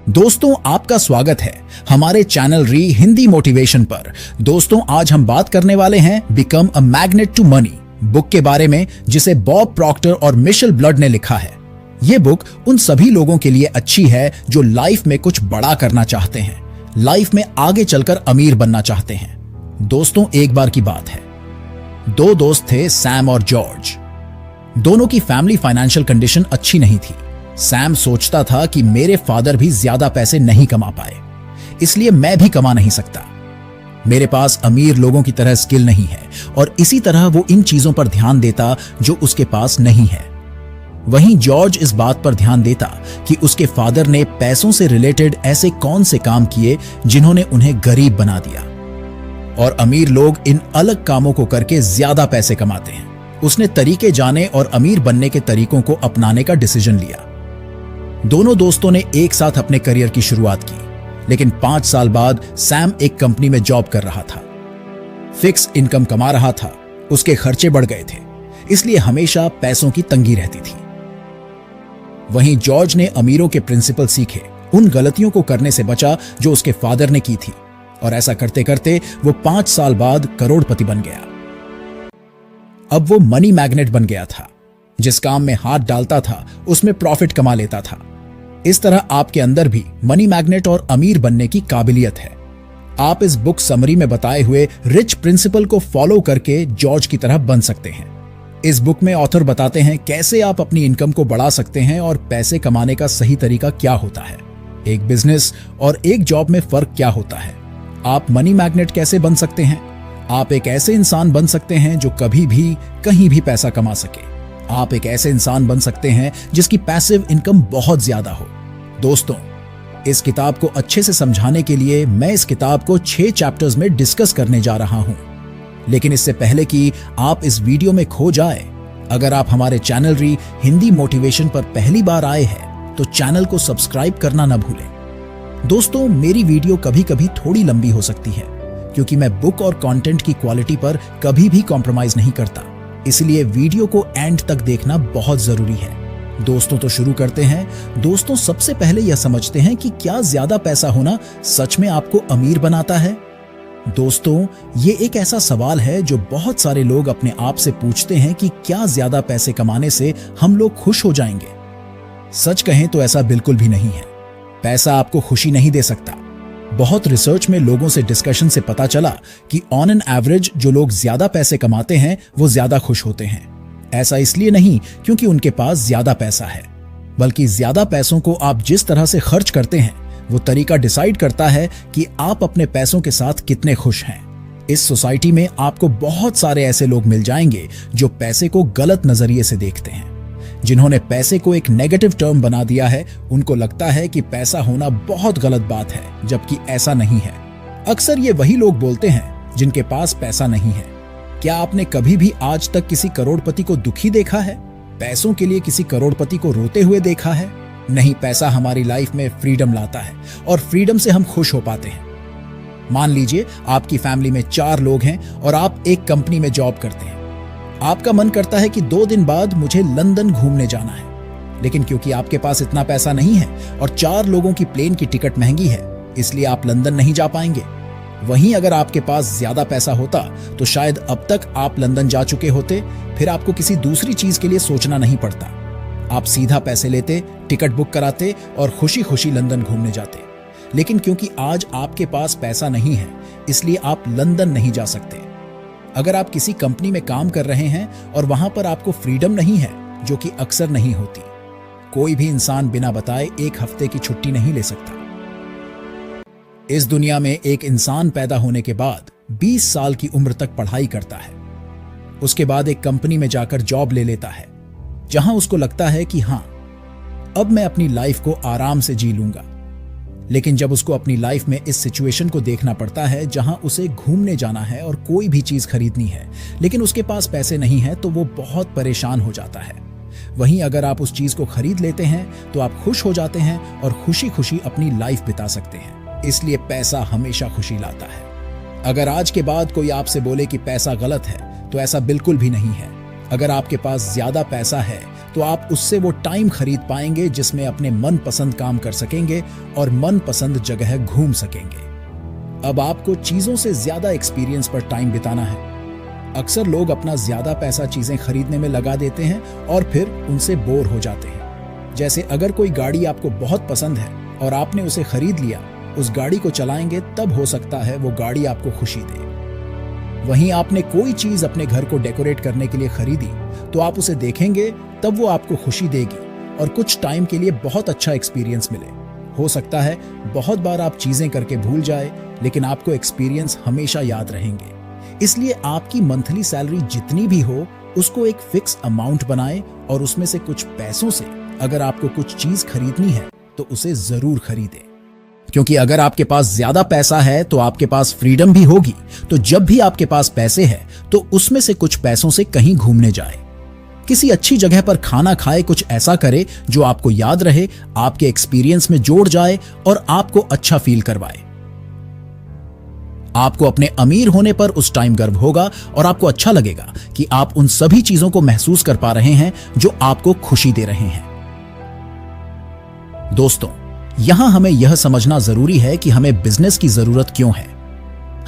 दोस्तों, आपका स्वागत है हमारे चैनल री हिंदी मोटिवेशन पर। दोस्तों, आज हम बात करने वाले हैं become a magnet to money book के बारे में, जिसे बॉब प्रॉक्टर और मिशेल ब्लड ने लिखा है। ये बुक उन सभी लोगों के लिए अच्छी है जो लाइफ में कुछ बड़ा करना चाहते हैं, लाइफ में आगे चलकर अमीर बनना चाहते हैं। दोस्तों, एक बार की बात है, दो दोस्त थे, सैम और जॉर्ज। दोनों की फैमिली फाइनेंशियल कंडीशन अच्छी नहीं थी। सैम सोचता था कि मेरे फादर भी ज्यादा पैसे नहीं कमा पाए, इसलिए मैं भी कमा नहीं सकता। मेरे पास अमीर लोगों की तरह स्किल नहीं है और इसी तरह वो इन चीजों पर ध्यान देता जो उसके पास नहीं है। वहीं जॉर्ज इस बात पर ध्यान देता कि उसके फादर ने पैसों से रिलेटेड ऐसे कौन से काम किए जिन्होंने उन्हें गरीब बना दिया, और अमीर लोग इन अलग कामों को करके ज्यादा पैसे कमाते हैं। उसने तरीके जाने और अमीर बनने के तरीकों को अपनाने का डिसीजन लिया। दोनों दोस्तों ने एक साथ अपने करियर की शुरुआत की, लेकिन 5 साल बाद सैम एक कंपनी में जॉब कर रहा था, फिक्स इनकम कमा रहा था। उसके खर्चे बढ़ गए थे, इसलिए हमेशा पैसों की तंगी रहती थी। वहीं जॉर्ज ने अमीरों के प्रिंसिपल सीखे, उन गलतियों को करने से बचा जो उसके फादर ने की थी, और ऐसा करते करते वो 5 साल बाद करोड़पति बन गया। अब वो मनी मैग्नेट बन गया था। जिस काम में हाथ डालता था उसमें प्रॉफिट कमा लेता था। इस तरह आपके अंदर भी मनी मैग्नेट और अमीर बनने की काबिलियत है। आप इस बुक समरी में बताए हुए रिच प्रिंसिपल को फॉलो करके जॉर्ज की तरह बन सकते हैं। इस बुक में ऑथर बताते हैं कैसे आप अपनी इनकम को बढ़ा सकते हैं और पैसे कमाने का सही तरीका क्या होता है, एक बिजनेस और एक जॉब में फर्क क्या होता है, आप मनी मैग्नेट कैसे बन सकते हैं, आप एक ऐसे इंसान बन सकते हैं जो कभी भी कहीं भी पैसा कमा सके, आप एक ऐसे इंसान बन सकते हैं जिसकी पैसिव इनकम बहुत ज्यादा हो। दोस्तों, इस किताब को अच्छे से समझाने के लिए मैं इस किताब को 6 चैप्टर्स में डिस्कस करने जा रहा हूं। लेकिन इससे पहले कि आप इस वीडियो में खो जाए, अगर आप हमारे चैनल री हिंदी मोटिवेशन पर पहली बार आए हैं तो चैनल को सब्सक्राइब करना न भूलें। दोस्तों, मेरी वीडियो कभी कभी थोड़ी लंबी हो सकती है क्योंकि मैं बुक और कंटेंट की क्वालिटी पर कभी भी कॉम्प्रोमाइज नहीं करता, इसलिए वीडियो को एंड तक देखना बहुत जरूरी है। दोस्तों, तो शुरू करते हैं। दोस्तों, सबसे पहले यह समझते हैं कि क्या ज्यादा पैसा होना सच में आपको अमीर बनाता है। दोस्तों, ये एक ऐसा सवाल है जो बहुत सारे लोग अपने आप से पूछते हैं कि क्या ज्यादा पैसे कमाने से हम लोग खुश हो जाएंगे। सच कहें तो ऐसा बिल्कुल भी नहीं है। पैसा आपको खुशी नहीं दे सकता। बहुत रिसर्च में लोगों से डिस्कशन से पता चला कि ऑन एन एवरेज जो लोग ज्यादा पैसे कमाते हैं वो ज्यादा खुश होते हैं। ऐसा इसलिए नहीं क्योंकि उनके पास ज्यादा पैसा है, बल्कि ज्यादा पैसों को आप जिस तरह से खर्च करते हैं वो तरीका डिसाइड करता है कि आप अपने पैसों के साथ कितने खुश हैं। इस सोसाइटी में आपको बहुत सारे ऐसे लोग मिल जाएंगे जो पैसे को गलत नजरिए से देखते हैं, जिन्होंने पैसे को एक नेगेटिव टर्म बना दिया है। उनको लगता है कि पैसा होना बहुत गलत बात है, जबकि ऐसा नहीं है। अक्सर ये वही लोग बोलते हैं जिनके पास पैसा नहीं है। क्या आपने कभी भी आज तक किसी करोड़पति को दुखी देखा है? पैसों के लिए किसी करोड़पति को रोते हुए देखा है? नहीं, पैसा हमारी लाइफ में फ्रीडम लाता है और फ्रीडम से हम खुश हो पाते हैं। मान लीजिए आपकी फैमिली में 4 लोग हैं और आप एक कंपनी में जॉब करते हैं। आपका मन करता है कि 2 दिन बाद मुझे लंदन घूमने जाना है, लेकिन क्योंकि आपके पास इतना पैसा नहीं है और 4 लोगों की प्लेन की टिकट महंगी है, इसलिए आप लंदन नहीं जा पाएंगे। वहीं अगर आपके पास ज्यादा पैसा होता तो शायद अब तक आप लंदन जा चुके होते, फिर आपको किसी दूसरी चीज के लिए सोचना नहीं पड़ता। आप सीधा पैसे लेते, टिकट बुक कराते और खुशी खुशी लंदन घूमने जाते। लेकिन क्योंकि आज आपके पास पैसा नहीं है, इसलिए आप लंदन नहीं जा सकते। अगर आप किसी कंपनी में काम कर रहे हैं और वहां पर आपको फ्रीडम नहीं है, जो कि अक्सर नहीं होती, कोई भी इंसान बिना बताए 1 हफ्ते की छुट्टी नहीं ले सकता। इस दुनिया में एक इंसान पैदा होने के बाद 20 साल की उम्र तक पढ़ाई करता है। उसके बाद एक कंपनी में जाकर जॉब ले लेता है, जहां उसको लगता है कि हां, अब मैं अपनी लाइफ को आराम से जी लूंगा। लेकिन जब उसको अपनी लाइफ में इस सिचुएशन को देखना पड़ता है जहां उसे घूमने जाना है और कोई भी चीज खरीदनी है, लेकिन उसके पास पैसे नहीं है, तो वो बहुत परेशान हो जाता है। वहीं अगर आप उस चीज को खरीद लेते हैं तो आप खुश हो जाते हैं और खुशी खुशी अपनी लाइफ बिता सकते हैं। इसलिए पैसा हमेशा खुशी लाता है। अगर आज के बाद कोई आपसे बोले कि पैसा गलत है, तो ऐसा बिल्कुल भी नहीं है। अगर आपके पास ज्यादा पैसा है तो आप उससे वो टाइम खरीद पाएंगे जिसमें अपने मनपसंद काम कर सकेंगे और मनपसंद जगह घूम सकेंगे। अब आपको चीजों से ज्यादा एक्सपीरियंस पर टाइम बिताना है। अक्सर लोग अपना ज्यादा पैसा चीजें खरीदने में लगा देते हैं और फिर उनसे बोर हो जाते हैं। जैसे अगर कोई गाड़ी आपको बहुत पसंद है और आपने उसे खरीद लिया, उस गाड़ी को चलाएंगे तब हो सकता है वो गाड़ी आपको खुशी दे। वहीं आपने कोई चीज अपने घर को डेकोरेट करने के लिए खरीदी तो आप उसे देखेंगे तब वो आपको खुशी देगी और कुछ टाइम के लिए बहुत अच्छा एक्सपीरियंस मिले। हो सकता है बहुत बार आप चीजें करके भूल जाए, लेकिन आपको एक्सपीरियंस हमेशा याद रहेंगे। इसलिए आपकी मंथली सैलरी जितनी भी हो उसको एक फिक्स अमाउंट बनाएं और उसमें से कुछ पैसों से अगर आपको कुछ चीज खरीदनी है तो उसे जरूर खरीदें। क्योंकि अगर आपके पास ज्यादा पैसा है तो आपके पास फ्रीडम भी होगी। तो जब भी आपके पास पैसे हैं तो उसमें से कुछ पैसों से कहीं घूमने जाए, किसी अच्छी जगह पर खाना खाए, कुछ ऐसा करे जो आपको याद रहे, आपके एक्सपीरियंस में जोड़ जाए और आपको अच्छा फील करवाए। आपको अपने अमीर होने पर उस टाइम गर्व होगा और आपको अच्छा लगेगा कि आप उन सभी चीजों को महसूस कर पा रहे हैं जो आपको खुशी दे रहे हैं। दोस्तों, यहां हमें यह समझना जरूरी है कि हमें बिजनेस की जरूरत क्यों है।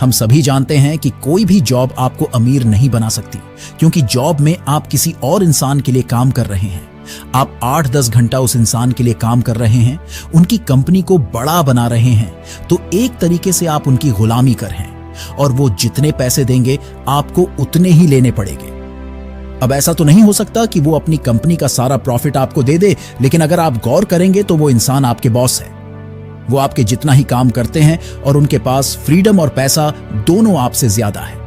हम सभी जानते हैं कि कोई भी जॉब आपको अमीर नहीं बना सकती, क्योंकि जॉब में आप किसी और इंसान के लिए काम कर रहे हैं। आप 8-10 घंटा उस इंसान के लिए काम कर रहे हैं, उनकी कंपनी को बड़ा बना रहे हैं, तो एक तरीके से आप उनकी गुलामी कर हैं और वो जितने पैसे देंगे आपको उतने ही लेने पड़ेंगे। अब ऐसा तो नहीं हो सकता कि वो अपनी कंपनी का सारा प्रॉफिट आपको दे दे, लेकिन अगर आप गौर करेंगे तो वो इंसान आपके बॉस है। वो आपके जितना ही काम करते हैं और उनके पास फ्रीडम और पैसा दोनों आपसे ज्यादा है।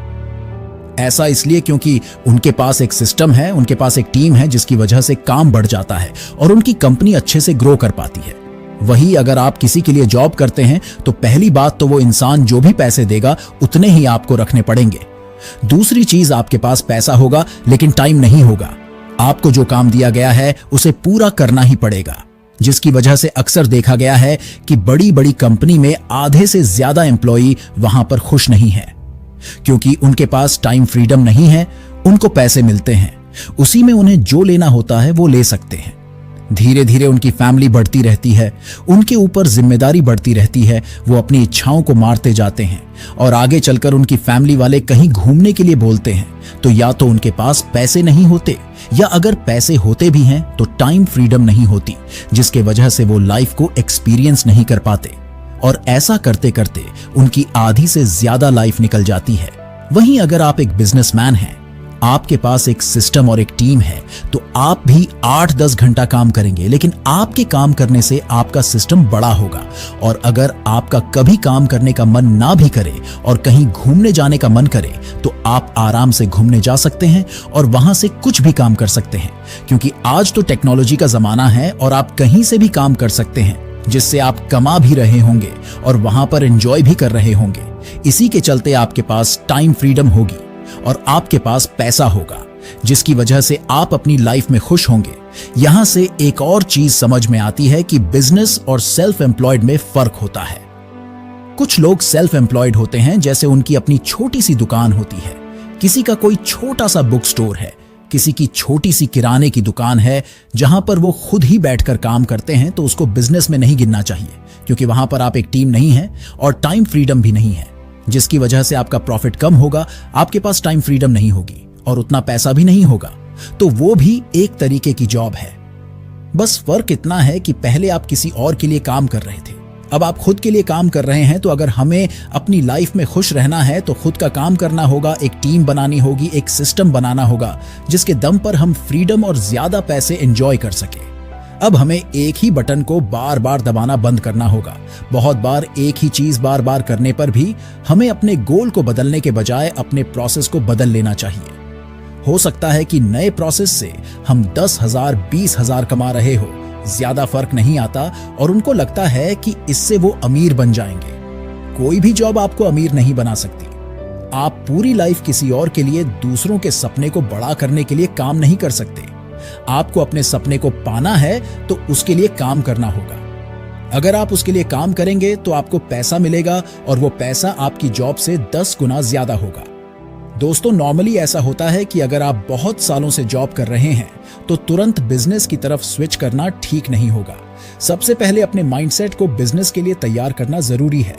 ऐसा इसलिए क्योंकि उनके पास एक सिस्टम है, उनके पास एक टीम है जिसकी वजह से काम बढ़ जाता है और उनकी कंपनी अच्छे से ग्रो कर पाती है। वही अगर आप किसी के लिए जॉब करते हैं तो पहली बात तो वो इंसान जो भी पैसे देगा उतने ही आपको रखने पड़ेंगे। दूसरी चीज, आपके पास पैसा होगा लेकिन टाइम नहीं होगा। आपको जो काम दिया गया है उसे पूरा करना ही पड़ेगा, जिसकी वजह से अक्सर देखा गया है कि बड़ी बड़ी कंपनी में आधे से ज्यादा एम्प्लॉई वहां पर खुश नहीं है, क्योंकि उनके पास टाइम फ्रीडम नहीं है। उनको पैसे मिलते हैं, उसी में उन्हें जो लेना होता है वो ले सकते हैं। धीरे धीरे उनकी फैमिली बढ़ती रहती है, उनके ऊपर जिम्मेदारी बढ़ती रहती है, वो अपनी इच्छाओं को मारते जाते हैं और आगे चलकर उनकी फैमिली वाले कहीं घूमने के लिए बोलते हैं तो या तो उनके पास पैसे नहीं होते, या अगर पैसे होते भी हैं तो टाइम फ्रीडम नहीं होती, जिसके वजह से वो लाइफ को एक्सपीरियंस नहीं कर पाते और ऐसा करते करते उनकी आधी से ज्यादा लाइफ निकल जाती है। वहीं अगर आप एक बिजनेसमैन हैं, आपके पास एक सिस्टम और एक टीम है, तो आप भी 8-10 घंटा काम करेंगे, लेकिन आपके काम करने से आपका सिस्टम बड़ा होगा। और अगर आपका कभी काम करने का मन ना भी करे और कहीं घूमने जाने का मन करे तो आप आराम से घूमने जा सकते हैं और वहां से कुछ भी काम कर सकते हैं, क्योंकि आज तो टेक्नोलॉजी का जमाना है और आप कहीं से भी काम कर सकते हैं, जिससे आप कमा भी रहे होंगे और वहां पर एंजॉय भी कर रहे होंगे। इसी के चलते आपके पास टाइम फ्रीडम होगी और आपके पास पैसा होगा, जिसकी वजह से आप अपनी लाइफ में खुश होंगे। यहां से एक और चीज समझ में आती है कि बिजनेस और सेल्फ एम्प्लॉयड में फर्क होता है। कुछ लोग सेल्फ एम्प्लॉयड होते हैं, जैसे उनकी अपनी छोटी सी दुकान होती है, किसी का कोई छोटा सा बुक स्टोर है, किसी की छोटी सी किराने की दुकान है, जहां पर वो खुद ही बैठकर काम करते हैं, तो उसको बिजनेस में नहीं गिनना चाहिए, क्योंकि वहां पर आप एक टीम नहीं है और टाइम फ्रीडम भी नहीं है, जिसकी वजह से आपका प्रॉफिट कम होगा, आपके पास टाइम फ्रीडम नहीं होगी और उतना पैसा भी नहीं होगा। तो वो भी एक तरीके की जॉब है। बस फर्क इतना है कि पहले आप किसी और के लिए काम कर रहे थे, अब आप खुद के लिए काम कर रहे हैं। तो अगर हमें अपनी लाइफ में खुश रहना है तो खुद का काम करना होगा, एक टीम बनानी होगी, एक सिस्टम बनाना होगा, जिसके दम पर हम फ्रीडम और ज्यादा पैसे एंजॉय कर सके। अब हमें एक ही बटन को बार बार दबाना बंद करना होगा। बहुत बार एक ही चीज बार बार करने पर भी हमें अपने गोल को बदलने के बजाय अपने प्रोसेस को बदल लेना चाहिए। हो सकता है कि नए प्रोसेस से हम 10,000 20,000 कमा रहे हो, ज्यादा फर्क नहीं आता और उनको लगता है कि इससे वो अमीर बन जाएंगे। कोई भी जॉब आपको अमीर नहीं बना सकती। आप पूरी लाइफ किसी और के लिए, दूसरों के सपने को बड़ा करने के लिए काम नहीं कर सकते। आपको अपने सपने को पाना है तो उसके लिए काम करना होगा। अगर आप उसके लिए काम करेंगे तो आपको पैसा मिलेगा और वो पैसा आपकी जॉब से 10 गुना ज्यादा होगा। दोस्तों, नॉर्मली ऐसा होता है कि अगर आप बहुत सालों से जॉब कर रहे हैं तो तुरंत बिजनेस की तरफ स्विच करना ठीक नहीं होगा। सबसे पहले अपने माइंडसेट को बिजनेस के लिए तैयार करना जरूरी है।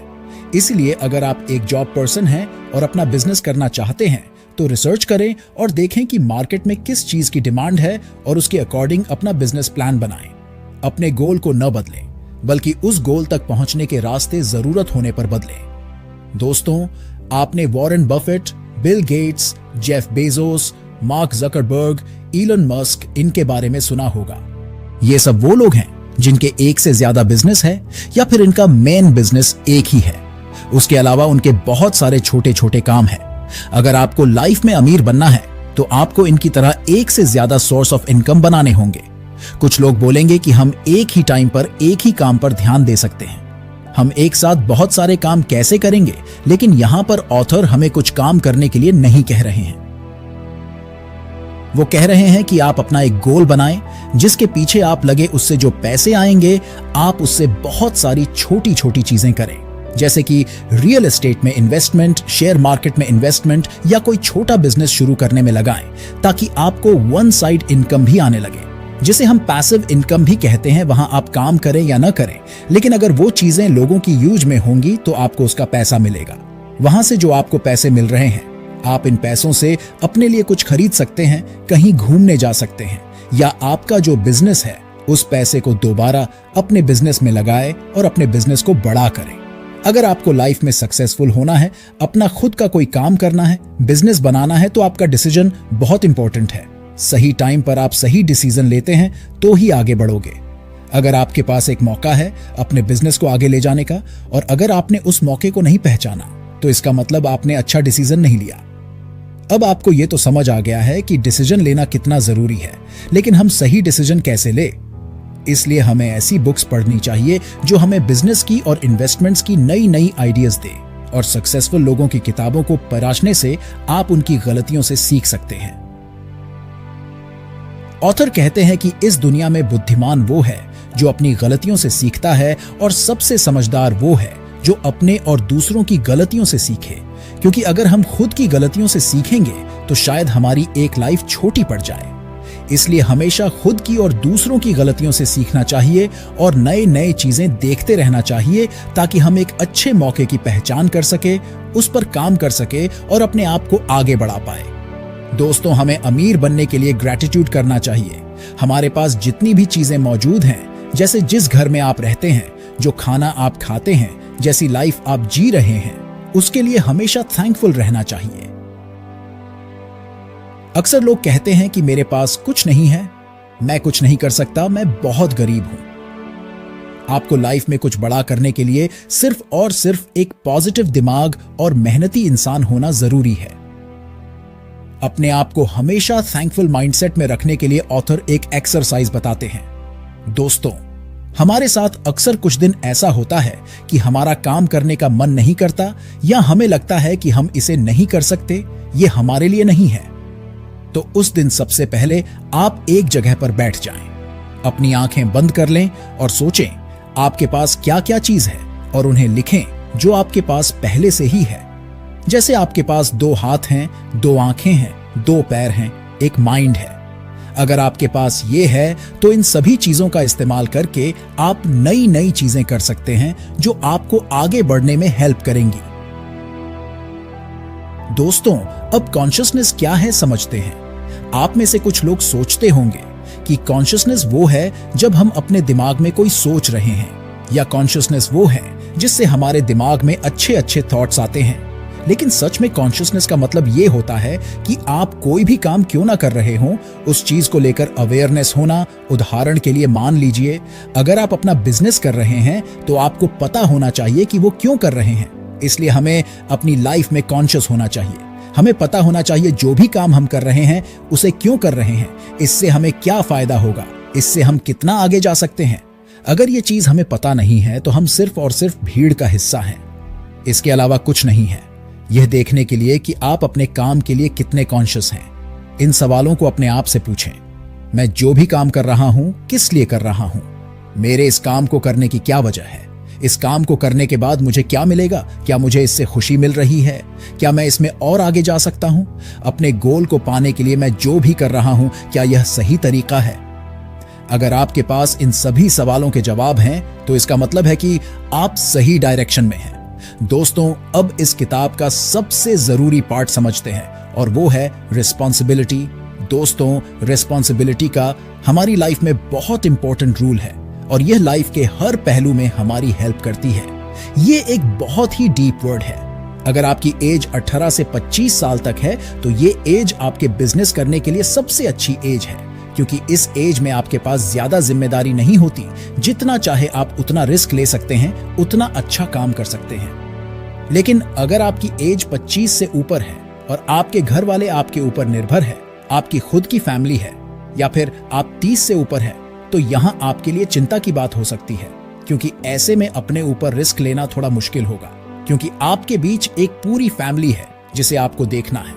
इसलिए अगर आप एक जॉब पर्सन हैं और अपना बिजनेस करना चाहते हैं तो रिसर्च करें और देखें कि मार्केट में किस चीज की डिमांड है और उसके अकॉर्डिंग अपना बिजनेस प्लान बनाएं। अपने गोल को न बदलें, बल्कि उस गोल तक पहुंचने के रास्ते जरूरत होने पर बदलें। दोस्तों, आपने Warren Buffett, Bill Gates, Jeff Bezos, mark Zuckerberg, Elon Musk इनके बारे में सुना होगा। ये सब वो लोग हैं जिनके एक से ज्यादा बिजनेस है या फिर इनका मेन बिजनेस एक ही है। उसके अलावा उनके बहुत सारे छोटे छोटे काम हैं। अगर आपको लाइफ में अमीर बनना है तो आपको इनकी तरह एक से ज्यादा सोर्स ऑफ इनकम बनाने होंगे। कुछ लोग बोलेंगे कि हम एक ही टाइम पर एक ही काम पर ध्यान दे सकते हैं। हम एक साथ बहुत सारे काम कैसे करेंगे, लेकिन यहां पर ऑथर हमें कुछ काम करने के लिए नहीं कह रहे हैं। वो कह रहे हैं कि आप अपना एक गोल बनाएं जिसके पीछे आप लगे, उससे जो पैसे आएंगे आप उससे बहुत सारी छोटी छोटी चीजें करें, जैसे कि रियल एस्टेट में इन्वेस्टमेंट, शेयर मार्केट में इन्वेस्टमेंट या कोई छोटा बिजनेस शुरू करने में लगाएं, ताकि आपको वन साइड इनकम भी आने लगे, जिसे हम पैसिव इनकम भी कहते हैं। वहां आप काम करें या न करें, लेकिन अगर वो चीजें लोगों की यूज में होंगी तो आपको उसका पैसा मिलेगा। वहां से जो आपको पैसे मिल रहे हैं, आप इन पैसों से अपने लिए कुछ खरीद सकते हैं, कहीं घूमने जा सकते हैं, या आपका जो बिजनेस है उस पैसे को दोबारा अपने बिजनेस में लगाए और अपने बिजनेस को बड़ा करें। अगर आपको लाइफ में सक्सेसफुल होना है, अपना खुद का कोई काम करना है, बिजनेस बनाना है, तो आपका डिसीजन बहुत इंपॉर्टेंट है। सही टाइम पर आप सही डिसीजन लेते हैं तो ही आगे बढ़ोगे। अगर आपके पास एक मौका है अपने बिजनेस को आगे ले जाने का, और अगर आपने उस मौके को नहीं पहचाना, तो इसका मतलब आपने अच्छा डिसीजन नहीं लिया। अब आपको यह तो समझ आ गया है कि डिसीजन लेना कितना जरूरी है, लेकिन हम सही डिसीजन कैसे ले? इसलिए हमें ऐसी बुक्स पढ़नी चाहिए जो हमें बिजनेस की और इन्वेस्टमेंट्स की नई नई आइडियाज दे, और सक्सेसफुल लोगों की किताबों को पढ़ने से आप उनकी गलतियों से सीख सकते हैं। ऑथर कहते हैं कि इस दुनिया में बुद्धिमान वो है जो अपनी गलतियों से सीखता है, और सबसे समझदार वो है जो अपने और दूसरों की गलतियों से सीखे। क्योंकि अगर हम खुद की गलतियों से सीखेंगे तो शायद हमारी एक लाइफ छोटी पड़ जाए। इसलिए हमेशा खुद की और दूसरों की गलतियों से सीखना चाहिए और नए नए चीजें देखते रहना चाहिए, ताकि हम एक अच्छे मौके की पहचान कर सके, उस पर काम कर सके और अपने आप को आगे बढ़ा पाए। दोस्तों, हमें अमीर बनने के लिए ग्रैटिट्यूड करना चाहिए। हमारे पास जितनी भी चीजें मौजूद हैं, जैसे जिस घर में आप रहते हैं, जो खाना आप खाते हैं, जैसी लाइफ आप जी रहे हैं, उसके लिए हमेशा थैंकफुल रहना चाहिए। अक्सर लोग कहते हैं कि मेरे पास कुछ नहीं है, मैं कुछ नहीं कर सकता, मैं बहुत गरीब हूं। आपको लाइफ में कुछ बड़ा करने के लिए सिर्फ और सिर्फ एक पॉजिटिव दिमाग और मेहनती इंसान होना जरूरी है। अपने आप को हमेशा थैंकफुल माइंडसेट में रखने के लिए ऑथर एक एक्सरसाइज बताते हैं। दोस्तों, हमारे साथ अक्सर कुछ दिन ऐसा होता है कि हमारा काम करने का मन नहीं करता, या हमें लगता है कि हम इसे नहीं कर सकते, ये हमारे लिए नहीं है। तो उस दिन सबसे पहले आप एक जगह पर बैठ जाएं, अपनी आंखें बंद कर लें और सोचें आपके पास क्या क्या चीज है, और उन्हें लिखें जो आपके पास पहले से ही है। जैसे आपके पास 2 हाथ हैं, 2 आंखें हैं, 2 पैर हैं, एक माइंड है। अगर आपके पास ये है तो इन सभी चीजों का इस्तेमाल करके आप नई नई चीजें कर सकते हैं जो आपको आगे बढ़ने में हेल्प करेंगी। दोस्तों, अब कॉन्शियसनेस क्या है समझते हैं। आप में से कुछ लोग सोचते होंगे कि कॉन्शियसनेस वो है जब हम अपने दिमाग में कोई सोच रहे हैं, या कॉन्शियसनेस वो है जिससे हमारे दिमाग में अच्छे अच्छे थॉट्स आते हैं। लेकिन सच में कॉन्शियसनेस का मतलब ये होता है कि आप कोई भी काम क्यों ना कर रहे हो, उस चीज को लेकर अवेयरनेस होना। उदाहरण के लिए मान लीजिए, अगर आप अपना बिजनेस कर रहे हैं तो आपको पता होना चाहिए कि वो क्यों कर रहे हैं। इसलिए हमें अपनी लाइफ में कॉन्शियस होना चाहिए। हमें पता होना चाहिए जो भी काम हम कर रहे हैं उसे क्यों कर रहे हैं, इससे हमें क्या फायदा होगा, इससे हम कितना आगे जा सकते हैं। अगर ये चीज हमें पता नहीं है तो हम सिर्फ और सिर्फ भीड़ का हिस्सा हैं। इसके अलावा कुछ नहीं है। यह देखने के लिए कि आप अपने काम के लिए कितने कॉन्शियस हैं, इन सवालों को अपने आप से पूछें। मैं जो भी काम कर रहा हूं, किस लिए कर रहा हूं? मेरे इस काम को करने की क्या वजह है? इस काम को करने के बाद मुझे क्या मिलेगा? क्या मुझे इससे खुशी मिल रही है? क्या मैं इसमें और आगे जा सकता हूं? अपने गोल को पाने के लिए मैं जो भी कर रहा हूं, क्या यह सही तरीका है? अगर आपके पास इन सभी सवालों के जवाब हैं, तो इसका मतलब है कि आप सही डायरेक्शन में हैं। दोस्तों, अब इस किताब का सबसे जरूरी पार्ट समझते हैं, और वो है रिस्पॉन्सिबिलिटी। दोस्तों, रिस्पॉन्सिबिलिटी का हमारी लाइफ में बहुत इंपॉर्टेंट रूल है, और यह लाइफ के हर पहलू में हमारी हेल्प करती है। ये एक बहुत ही डीप वर्ड है। अगर आपकी एज 18 से 25 साल तक है, तो ये एज आपके बिजनेस करने के लिए सबसे अच्छी एज है, क्योंकि इस एज में आपके पास ज्यादा जिम्मेदारी नहीं होती। जितना चाहे आप उतना रिस्क ले सकते हैं, उतना अच्छा काम कर सकते हैं। लेकिन अगर आपकी एज 25 से ऊपर है और आपके घर वाले आपके ऊपर निर्भर है, आपकी खुद की फैमिली है, या फिर आप 30 से ऊपर है, तो यहाँ आपके लिए चिंता की बात हो सकती है, क्योंकि ऐसे में अपने ऊपर रिस्क लेना थोड़ा मुश्किल होगा, क्योंकि आपके बीच एक पूरी फैमिली है जिसे आपको देखना है।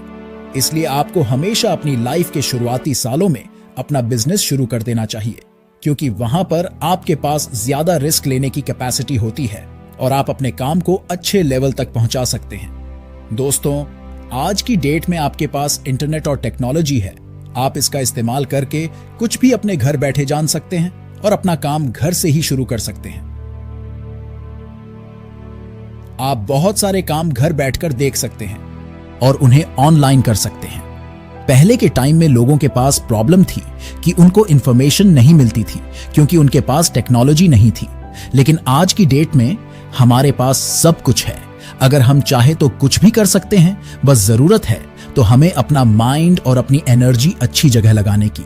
इसलिए आपको हमेशा अपनी लाइफ के शुरुआती सालों में अपना बिजनेस शुरू कर देना चाहिए, क्योंकि वहां पर आपके पास ज्यादा रिस्क लेने की कैपेसिटी होती है और आप अपने काम को अच्छे लेवल तक पहुंचा सकते हैं। दोस्तों, आज की डेट में आपके पास इंटरनेट और टेक्नोलॉजी है। आप इसका इस्तेमाल करके कुछ भी अपने घर बैठे जान सकते हैं और अपना काम घर से ही शुरू कर सकते हैं। आप बहुत सारे काम घर बैठकर देख सकते हैं और उन्हें ऑनलाइन कर सकते हैं। पहले के टाइम में लोगों के पास प्रॉब्लम थी कि उनको इंफॉर्मेशन नहीं मिलती थी, क्योंकि उनके पास टेक्नोलॉजी नहीं थी। लेकिन आज की डेट में हमारे पास सब कुछ है। अगर हम चाहे तो कुछ भी कर सकते हैं, बस जरूरत है तो हमें अपना माइंड और अपनी एनर्जी अच्छी जगह लगाने की।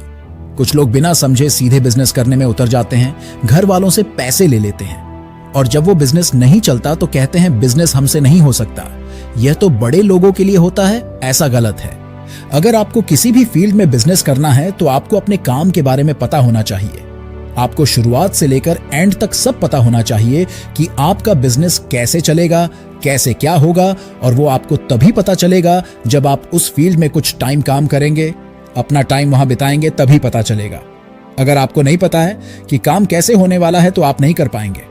कुछ लोग बिना समझे सीधे बिजनेस करने में उतर जाते हैं, घर वालों से पैसे ले लेते हैं, और जब वो बिजनेस नहीं चलता तो कहते हैं बिजनेस हमसे नहीं हो सकता, यह तो बड़े लोगों के लिए होता है। ऐसा गलत है। अगर आपको किसी भी फील्ड में बिजनेस करना है, तो आपको अपने काम के बारे में पता होना चाहिए। आपको शुरुआत से लेकर एंड तक सब पता होना चाहिए कि आपका बिजनेस कैसे चलेगा, कैसे क्या होगा, और वो आपको तभी पता चलेगा जब आप उस फील्ड में कुछ टाइम काम करेंगे, अपना टाइम वहां बिताएंगे, तभी पता चलेगा। अगर आपको नहीं पता है कि काम कैसे होने वाला है, तो आप नहीं कर पाएंगे।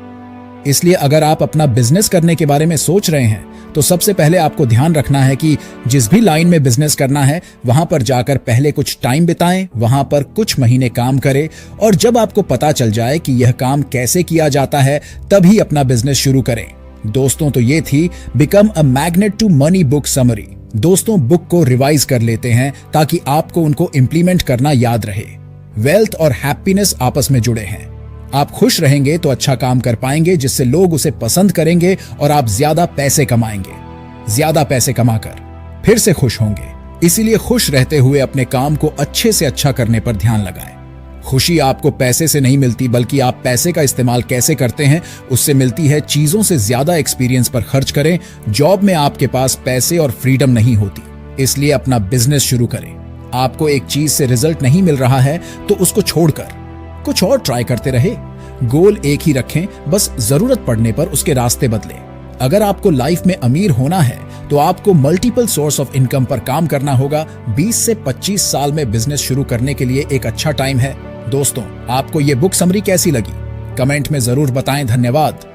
इसलिए अगर आप अपना बिजनेस करने के बारे में सोच रहे हैं, तो सबसे पहले आपको ध्यान रखना है कि जिस भी लाइन में बिजनेस करना है, वहां पर जाकर पहले कुछ टाइम बिताएं, वहां पर कुछ महीने काम करें, और जब आपको पता चल जाए कि यह काम कैसे किया जाता है, तभी अपना बिजनेस शुरू करें। दोस्तों, तो ये थी become a magnet to money book summary. दोस्तों, बुक को रिवाइज कर लेते हैं ताकि आपको उनको इंप्लीमेंट करना याद रहे। वेल्थ और हैप्पीनेस आपस में जुड़े हैं। आप खुश रहेंगे तो अच्छा काम कर पाएंगे, जिससे लोग उसे पसंद करेंगे और आप ज्यादा पैसे कमाएंगे। ज्यादा पैसे कमाकर फिर से खुश होंगे। इसीलिए खुश रहते हुए अपने काम को अच्छे से अच्छा करने पर ध्यान लगाएं। खुशी आपको पैसे से नहीं मिलती, बल्कि आप पैसे का इस्तेमाल कैसे करते हैं उससे मिलती है। चीजों से ज्यादा एक्सपीरियंस पर खर्च करें। जॉब में आपके पास पैसे और फ्रीडम नहीं होती, इसलिए अपना बिजनेस शुरू करें। आपको एक चीज से रिजल्ट नहीं मिल रहा है तो उसको छोड़कर कुछ और ट्राई करते रहे। गोल एक ही रखें, बस जरूरत पड़ने पर उसके रास्ते बदलें। अगर आपको लाइफ में अमीर होना है, तो आपको मल्टीपल सोर्स ऑफ इनकम पर काम करना होगा। 20 से 25 साल में बिजनेस शुरू करने के लिए एक अच्छा टाइम है। दोस्तों, आपको ये बुक समरी कैसी लगी? कमेंट में जरूर बताएं। धन्यवाद।